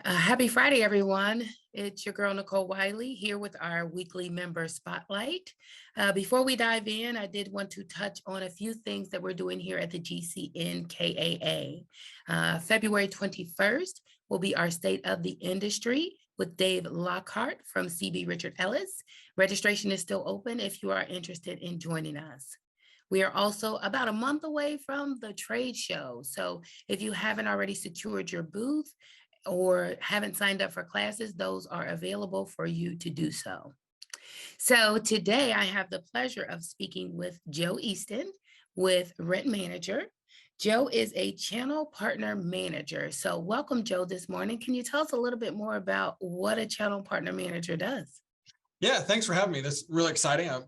Happy Friday, everyone. It's your girl, Nicole Wiley, here with our weekly member spotlight. Before we dive in, I did want to touch on a few things that we're doing here at the GCNKAA. February 21st will be our State of the Industry with Dave Lockhart from CB Richard Ellis. Registration is still open if you are interested in joining us. We are also about a month away from the trade show. So if you haven't already secured your booth, or haven't signed up for classes, those are available for you to do so. So today I have the pleasure of speaking with Joe Easton with Rent Manager. Joe is a channel partner manager. So welcome, Joe, this morning. Can you tell us a little bit more about what a channel partner manager does? Yeah, thanks for having me. This is really exciting. I'm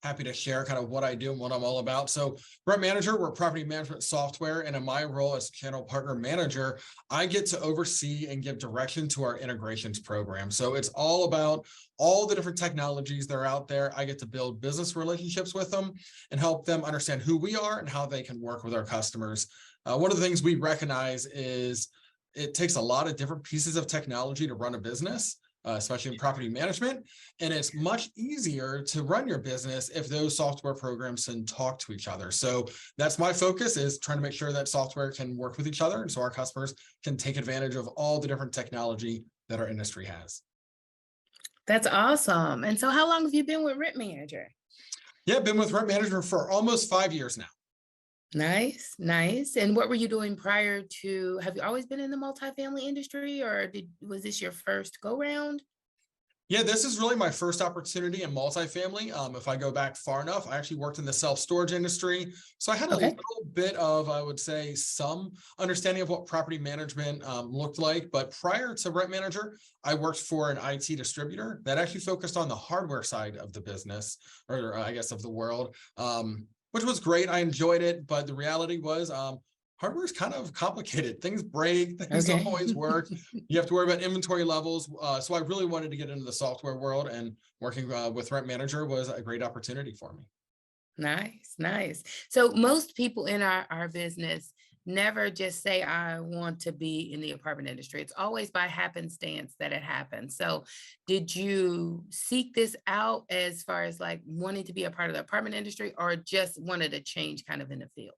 happy to share kind of what I do and what I'm all about. So Rent Manager, we're property management software. And in my role as channel partner manager, I get to oversee and give direction to our integrations program. So it's all about all the different technologies that are out there. I get to build business relationships with them and help them understand who we are and how they can work with our customers. One of the things we recognize is it takes a lot of different pieces of technology to run a business. Especially in property management. And it's much easier to run your business if those software programs can talk to each other. So that's my focus, is trying to make sure that software can work with each other. And so our customers can take advantage of all the different technology that our industry has. That's awesome. And so how long have you been with Rent Manager? Yeah, I've been with Rent Manager for almost 5 years now. Nice, nice. And what were you doing prior to, have you always been in the multifamily industry, or was this your first go round? Yeah, this is really my first opportunity in multifamily. If I go back far enough, I actually worked in the self-storage industry. So I had a little bit of, I would say, some understanding of what property management looked like. But prior to Rent Manager, I worked for an IT distributor that actually focused on the hardware side of the business, or I guess of the world, which was great. I enjoyed it. But the reality was, hardware is kind of complicated. Things break, things don't always work. You have to worry about inventory levels. So I really wanted to get into the software world, and working with Rent Manager was a great opportunity for me. Nice, nice. So most people in our business never just say, I want to be in the apartment industry. It's always by happenstance that it happens. So did you seek this out as far as like wanting to be a part of the apartment industry, or just wanted to change kind of in the field?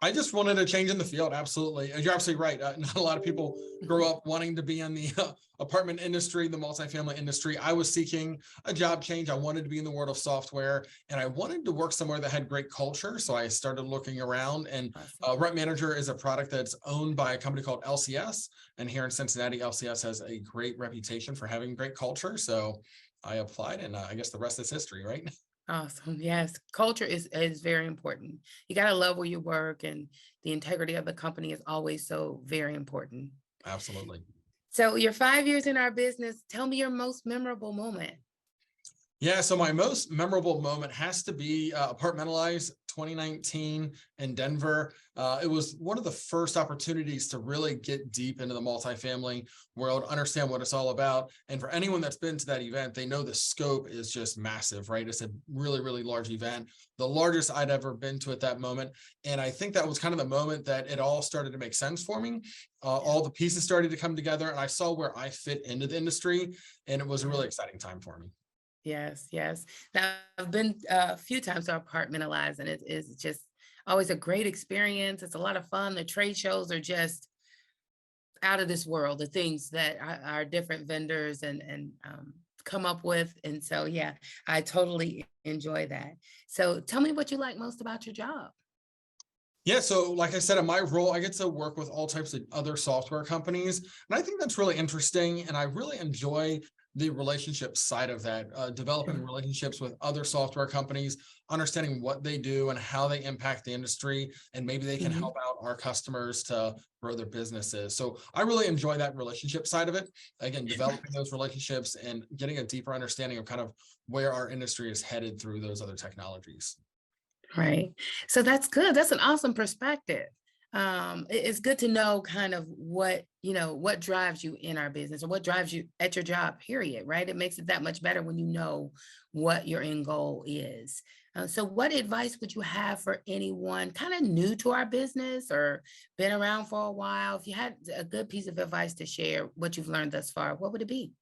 I just wanted a change in the field. Absolutely. And you're absolutely right. Not a lot of people grow up wanting to be in the apartment industry, the multifamily industry. I was seeking a job change. I wanted to be in the world of software, and I wanted to work somewhere that had great culture. So I started looking around, and Rent Manager is a product that's owned by a company called LCS. And here in Cincinnati, LCS has a great reputation for having great culture. So I applied, and I guess the rest is history, right? Awesome. Yes. Culture is very important. You got to love where you work, and the integrity of the company is always so very important. Absolutely. So you're 5 years in our business. Tell me your most memorable moment. Yeah, so my most memorable moment has to be Apartmentalize 2019 in Denver. It was one of the first opportunities to really get deep into the multifamily world, understand what it's all about. And for anyone that's been to that event, they know the scope is just massive, right? It's a really, really large event, the largest I'd ever been to at that moment. And I think that was kind of the moment that it all started to make sense for me. All the pieces started to come together, and I saw where I fit into the industry, and it was a really exciting time for me. Yes, yes. Now, I've been a few times to Apartmentalize, and it is just always a great experience. It's a lot of fun. The trade shows are just out of this world, the things that our different vendors and come up with. And so, yeah, I totally enjoy that. So tell me what you like most about your job. Yeah, so like I said, in my role, I get to work with all types of other software companies. And I think that's really interesting. And I really enjoy the relationship side of that, developing relationships with other software companies, understanding what they do and how they impact the industry. And maybe they can help out our customers to grow their businesses. So I really enjoy that relationship side of it. Again, developing those relationships and getting a deeper understanding of kind of where our industry is headed through those other technologies. Right. So that's good. That's an awesome perspective. it's good to know kind of what, what drives you in our business or what drives you at your job, period, right? It makes it that much better when you know what your end goal is. So what advice would you have for anyone kind of new to our business or been around for a while? If you had a good piece of advice to share what you've learned thus far, what would it be?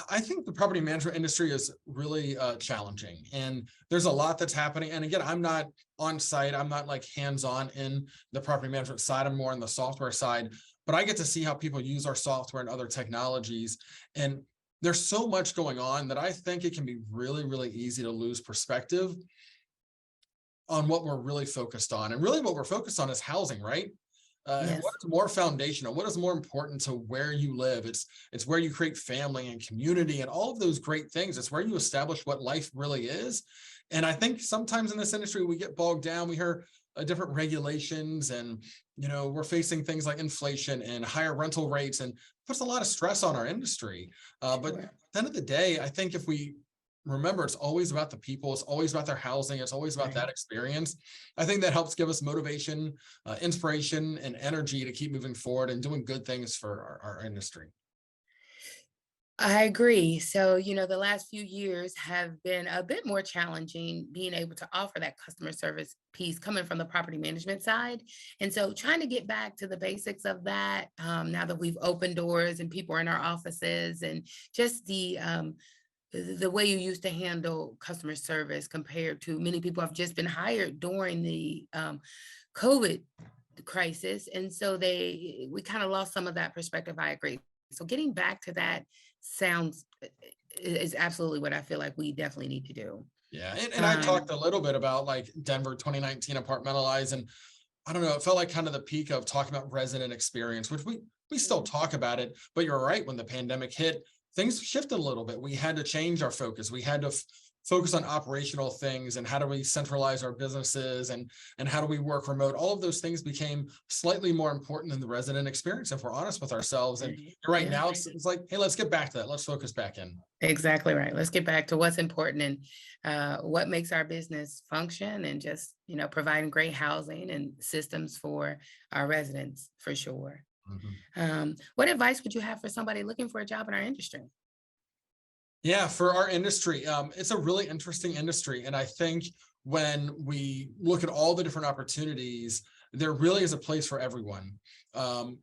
I think the property management industry is really challenging, and there's a lot that's happening. And again, I'm not on site. I'm not like hands-on in the property management side. I'm more on the software side, but I get to see how people use our software and other technologies. And there's so much going on that I think it can be really, really easy to lose perspective on what we're really focused on. And really what we're focused on is housing, right? Yes. What's more foundational? What is more important to where you live? It's where you create family and community and all of those great things. It's where you establish what life really is. And I think sometimes in this industry, we get bogged down. We hear different regulations and, we're facing things like inflation and higher rental rates, and puts a lot of stress on our industry. But Sure. at the end of the day, I think if we remember, it's always about the people, it's always about their housing, it's always about Right. that experience. I think that helps give us motivation, inspiration, and energy to keep moving forward and doing good things for our industry. I agree. So, the last few years have been a bit more challenging being able to offer that customer service piece coming from the property management side. And so, trying to get back to the basics of that now that we've opened doors and people are in our offices, and just the way you used to handle customer service compared to many people have just been hired during the COVID crisis. And so we kind of lost some of that perspective. I agree. So getting back to that sounds is absolutely what I feel like we definitely need to do. Yeah, and I Um, talked a little bit about like Denver 2019 apartmentalize, and I don't know, it felt like kind of the peak of talking about resident experience, which we still Mhm. talk about it, but you're right, when the pandemic hit, things shifted a little bit. We had to change our focus. We had to focus on operational things and how do we centralize our businesses, and how do we work remote. All of those things became slightly more important than the resident experience, if we're honest with ourselves. And Right. right Yeah, now it's like, hey, let's get back to that. Let's focus back in. exactly right. Let's get back to what's important and what makes our business function, and just, providing great housing and systems for our residents for sure. Mhm. What advice would you have for somebody looking for a job in our industry? Yeah, for our industry, it's a really interesting industry. And I think when we look at all the different opportunities, there really is a place for everyone,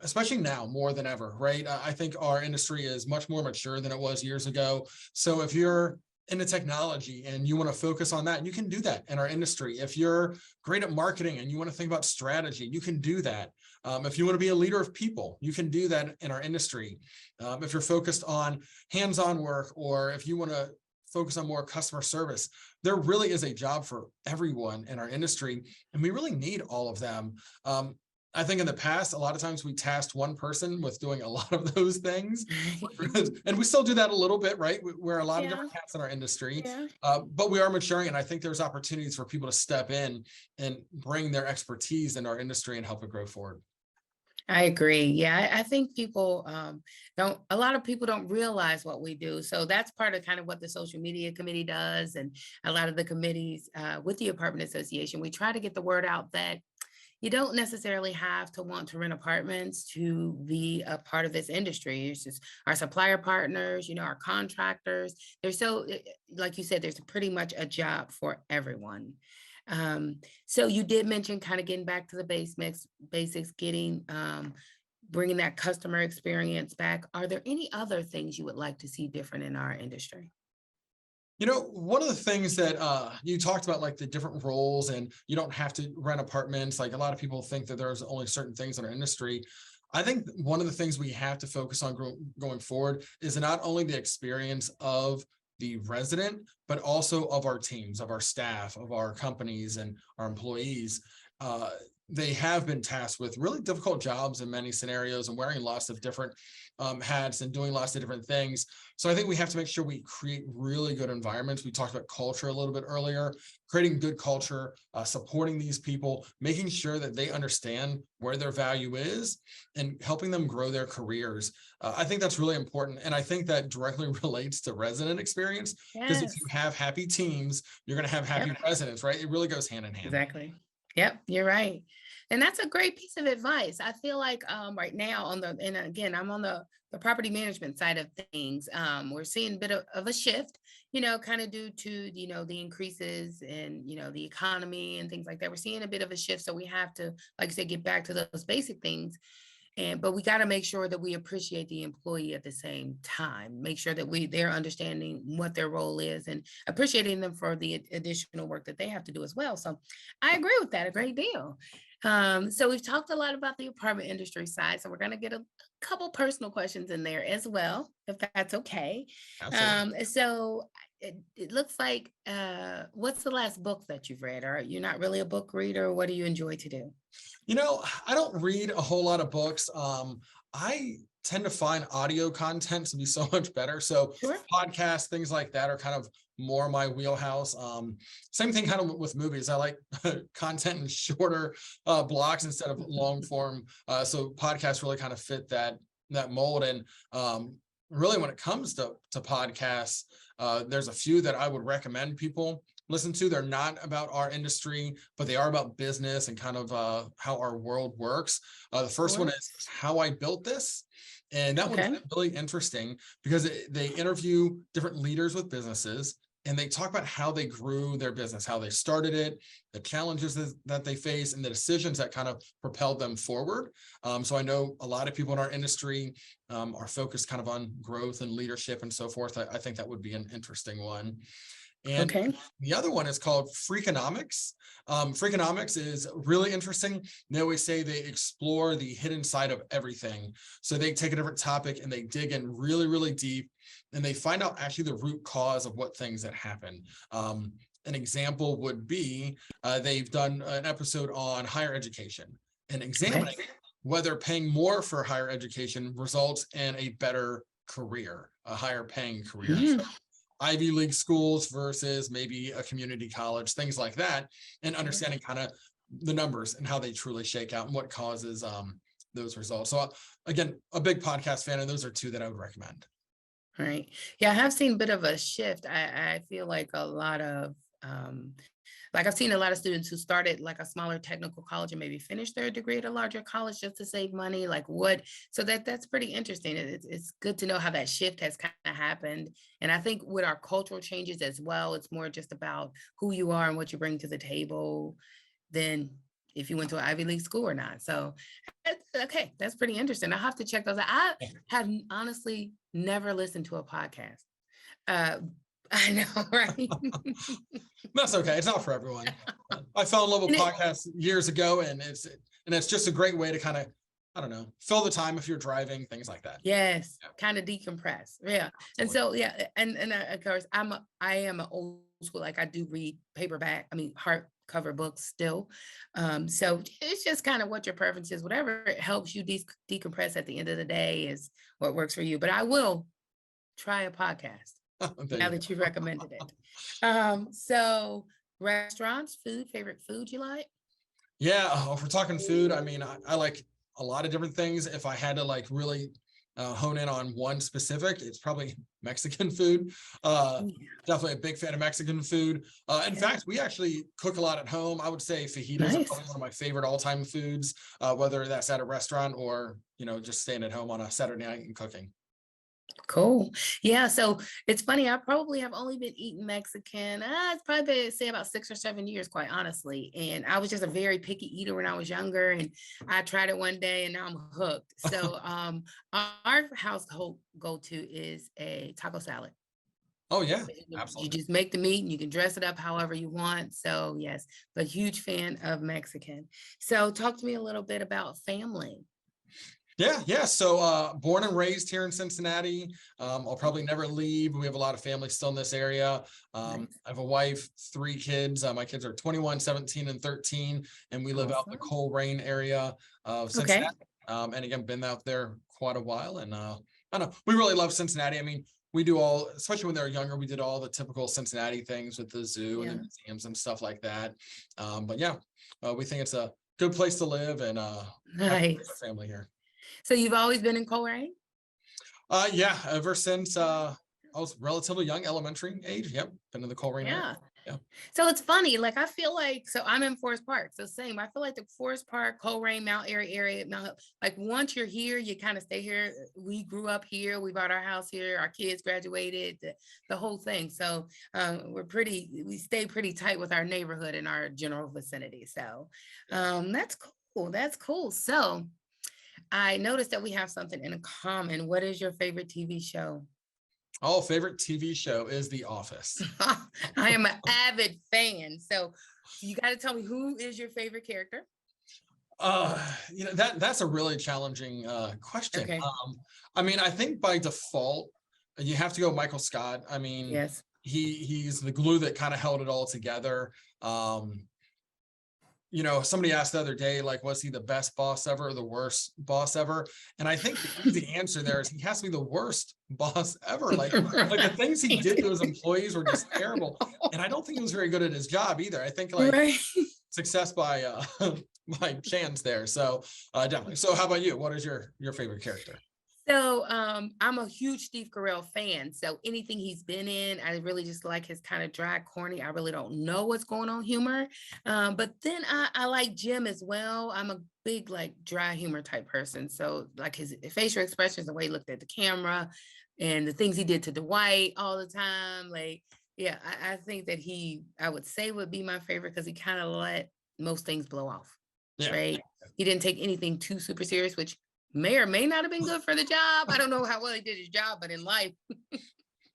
especially now more than ever, right? I think our industry is much more mature than it was years ago. So if you're into technology and you want to focus on that, you can do that in our industry. If you're great at marketing and you want to think about strategy, you can do that. If you want to be a leader of people, you can do that in our industry. If you're focused on hands-on work, or if you want to focus on more customer service, there really is a job for everyone in our industry, and we really need all of them. I think in the past, a lot of times we tasked one person with doing a lot of those things, and we still do that a little bit, right? We wear a lot of Yeah, different hats in our industry, yeah. but we are maturing, and I think there's opportunities for people to step in and bring their expertise in our industry and help it grow forward. I agree. Yeah, I think people a lot of people don't realize what we do. So that's part of kind of what the social media committee does, and a lot of the committees with the apartment association. We try to get the word out that you don't necessarily have to want to rent apartments to be a part of this industry. It's just our supplier partners, our contractors. There's like you said, there's pretty much a job for everyone. So you did mention kind of getting back to the basics, getting bringing that customer experience back. Are there any other things you would like to see different in our industry? One of the things that you talked about, like the different roles, and you don't have to rent apartments. Like a lot of people think that there's only certain things in our industry. I think one of the things we have to focus on going forward is not only the experience of the resident, but also of our teams, of our staff, of our companies, and our employees. They have been tasked with really difficult jobs in many scenarios, and wearing lots of different hats and doing lots of different things. So I think we have to make sure we create really good environments. We talked about culture a little bit earlier, creating good culture, supporting these people, making sure that they understand where their value is, and helping them grow their careers. I think that's really important. And I think that directly relates to resident experience, because if you Yes. have happy teams, you're going to have happy Yep. residents, right? It really goes hand in hand. Exactly. Yep, you're right. And that's a great piece of advice. I feel like right now and again, I'm on the property management side of things. We're seeing a bit of a shift, kind of due to, the increases in, the economy and things like that. We're seeing a bit of a shift. So we have to, like I said, get back to those basic things. But we got to make sure that we appreciate the employee at the same time. Make sure that they're understanding what their role is and appreciating them for the additional work that they have to do as well. So I agree with that a great deal. So we've talked a lot about the apartment industry side. So we're going to get a couple personal questions in there as well, if that's okay. Absolutely. So it looks like, what's the last book that you've read? Or you're not really a book reader? What do you enjoy to do? I don't read a whole lot of books. I tend to find audio content to be so much better. So Sure. podcasts, things like that are kind of more my wheelhouse. Same thing kind of with movies. I like content in shorter blocks instead of long form. So podcasts really kind of fit that mold. And really when it comes to podcasts, there's a few that I would recommend people listen to. They're not about our industry, but they are about business and kind of how our world works. The first one is How I Built This. And that one's really interesting because they interview different leaders with businesses and they talk about how they grew their business, how they started it, the challenges that they face, and the decisions that kind of propelled them forward. So I know a lot of people in our industry are focused kind of on growth and leadership and so forth. I think that would be an interesting one. And the other one is called Freakonomics. Freakonomics is really interesting. They always say they explore the hidden side of everything. So they take a different topic and they dig in really, really deep, and they find out actually the root cause of what things that happen. An example would be they've done an episode on higher education and examining whether paying more for higher education results in a better career, a higher paying career. So Ivy League schools versus maybe a community college, things like that, and understanding kind of the numbers and how they truly shake out and what causes those results. So again, a big podcast fan, and those are two that I would recommend. Right. Yeah, I have seen a bit of a shift. I feel like like I've seen a lot of students who started like a smaller technical college and maybe finished their degree at a larger college just to save money. So that's pretty interesting. It's good to know how that shift has kind of happened. And I think with our cultural changes as well, it's more just about who you are and what you bring to the table than if you went to an Ivy League school or not. So, okay, that's pretty interesting. I'll have to check those out. I have honestly never listened to a podcast. I know, right? That's okay. It's not for everyone. I fell in love with podcasts years ago, and it's just a great way to kind of, I don't know, fill the time if you're driving, things like that. Yes, kind of decompress. Yeah. Absolutely. And so and of course I am an old school, like I do read paperback, hardcover books still. So it's just kind of what your preference is, whatever helps you decompress at the end of the day is what works for you. But I will try a podcast now that you've recommended it. So restaurants, favorite food you like? Yeah, if we're talking food, I like a lot of different things. If I had to like really hone in on one specific, it's probably Mexican food. Definitely a big fan of Mexican food. In fact, we actually cook a lot at home. I would say fajitas are probably one of my favorite all-time foods, whether that's at a restaurant or, just staying at home on a Saturday night and cooking. Cool. Yeah. So it's funny. I probably have only been eating Mexican. It's probably been, say about 6 or 7 years, quite honestly. And I was just a very picky eater when I was younger, and I tried it one day and now I'm hooked. So our household go-to is a taco salad. Oh yeah, absolutely. You just make the meat and you can dress it up however you want. So yes, but huge fan of Mexican. So talk to me a little bit about family. Yeah. So born and raised here in Cincinnati. I'll probably never leave. We have a lot of family still in this area. I have a wife, 3 kids. My kids are 21, 17, and 13, and we live out in the Colerain area of Cincinnati. And again, been out there quite a while. And I don't know, we really love Cincinnati. We do all, especially when they're younger, we did all the typical Cincinnati things with the zoo and the museums and stuff like that. But yeah, we think it's a good place to live, and nice family here. So you've always been in Colerain? Yeah, ever since I was relatively young, elementary age. Yep, been in the Colerain area. Yeah. So it's funny, like I feel like, so I'm in Forest Park, so same. I feel like the Forest Park, Colerain, Mount Airy area, like once you're here, you kind of stay here. We grew up here, we bought our house here, our kids graduated, the whole thing. So we stay pretty tight with our neighborhood and our general vicinity. So that's cool. That's cool. So I noticed that we have something in common. What is your favorite TV show? Oh, favorite TV show is The Office. I am an avid fan. So you got to tell me, who is your favorite character? That's a really challenging question. Okay. I mean, I think by default, you have to go Michael Scott. I mean, Yes. he's the glue that kind of held it all together. Somebody asked the other day, like, was he the best boss ever or the worst boss ever? And I think the answer there is he has to be the worst boss ever. Like the things he did to his employees were just terrible. And I don't think he was very good at his job either. I think Right. success by by chance there. So definitely. So how about you? What is your favorite character? So I'm a huge Steve Carell fan. So anything he's been in, I really just like his kind of dry, corny. I really don't know what's going on humor. But then I like Jim as well. I'm a big like dry humor type person. So like his facial expressions, the way he looked at the camera, and the things he did to Dwight all the time. Like, yeah, I think that I would say would be my favorite because he kind of let most things blow off. Yeah. Right. He didn't take anything too super serious, which may or may not have been good for the job. I don't know how well he did his job, but in life.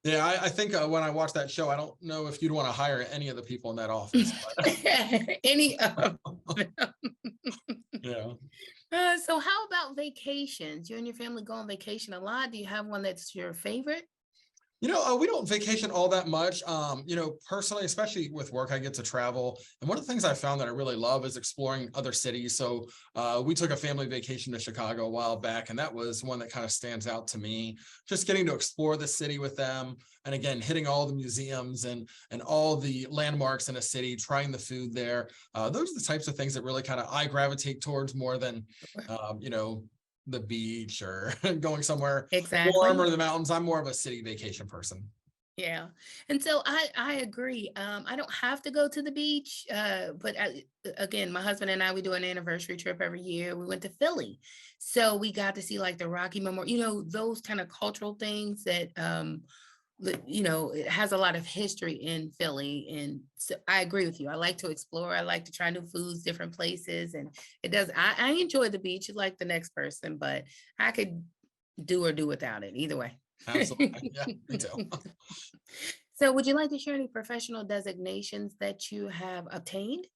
Yeah, I think when I watched that show, I don't know if you'd want to hire any of the people in that office. Any of them. Yeah. So how about vacations? You and your family go on vacation a lot. Do you have one that's your favorite? We don't vacation all that much. Personally, especially with work, I get to travel. And one of the things I found that I really love is exploring other cities. So we took a family vacation to Chicago a while back, and that was one that kind of stands out to me. Just getting to explore the city with them. And again, hitting all the museums and all the landmarks in a city, trying the food there. Those are the types of things that really kind of I gravitate towards more than, the beach or going somewhere warm or the mountains. I'm more of a city vacation person. Yeah. And so I agree. I don't have to go to the beach, but again, my husband and I, we do an anniversary trip every year. We went to Philly. So we got to see like the Rocky Memorial, those kind of cultural things that, it has a lot of history in Philly. And so I agree with you. I like to explore. I like to try new foods, different places. And I enjoy the beach like the next person, but I could do without it either way. Absolutely. Yeah, me too. So would you like to share any professional designations that you have obtained?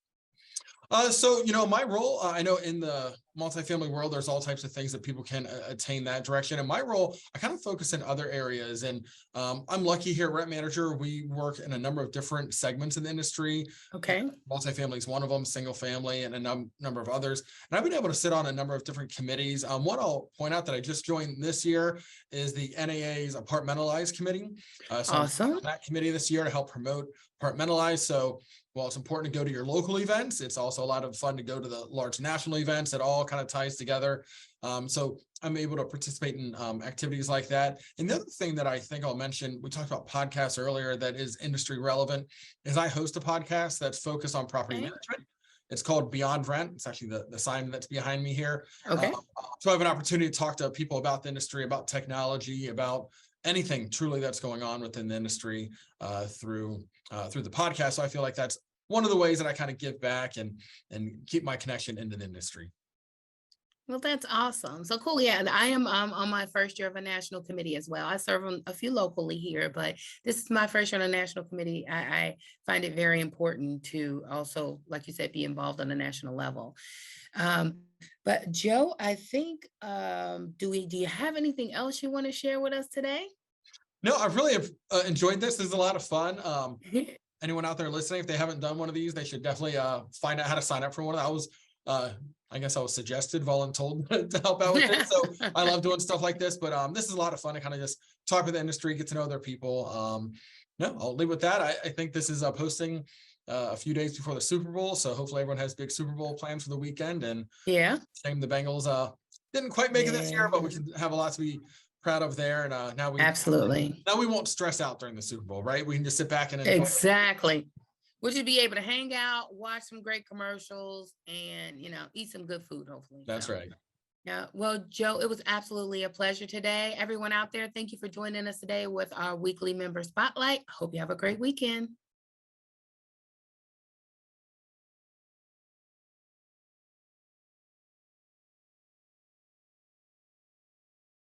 My role, I know in the multifamily world, there's all types of things that people can attain that direction. In my role, I kind of focus in other areas. And I'm lucky here at Rep Manager. We work in a number of different segments in the industry. Okay. Multifamily is one of them, single family, and a number of others. And I've been able to sit on a number of different committees. One I'll point out that I just joined this year is the NAA's Apartmentalized Committee. So awesome. I'm on that committee this year to help promote Apartmentalized. So while it's important to go to your local events, it's also a lot of fun to go to the large national events. It all kind of ties together. So I'm able to participate in activities like that. And the other thing that I think I'll mention, we talked about podcasts earlier that is industry relevant, is I host a podcast that's focused on property management. It's called Beyond Rent. It's actually the sign that's behind me here. Okay. So I have an opportunity to talk to people about the industry, about technology, about anything truly that's going on within the industry through the podcast. So I feel like that's one of the ways that I kind of give back and keep my connection into the industry. Well, that's awesome. So cool. Yeah, and I am on my first year of a national committee as well. I serve on a few locally here, but this is my first year on a national committee. I find it very important to also, like you said, be involved on a national level. But Joe, I think, do you have anything else you want to share with us today? No, I've really enjoyed this. This is a lot of fun. Anyone out there listening, if they haven't done one of these, they should definitely find out how to sign up for one of those. I guess I was suggested, voluntold to help out with it. So I love doing stuff like this, but this is a lot of fun to kind of just talk with the industry, get to know other people. I'll leave with that. I think this is posting a few days before the Super Bowl. So hopefully everyone has big Super Bowl plans for the weekend. And yeah, shame the Bengals didn't quite make it this year, but we can have a lot to be proud of there. And now we absolutely. Now we won't stress out during the Super Bowl, right? We can just sit back and enjoy exactly. we'll just be able to hang out, watch some great commercials, and eat some good food, hopefully. That's So, right. yeah. Well, Joe, it was absolutely a pleasure today. Everyone out there, thank you for joining us today with our weekly member spotlight. Hope you have a great weekend.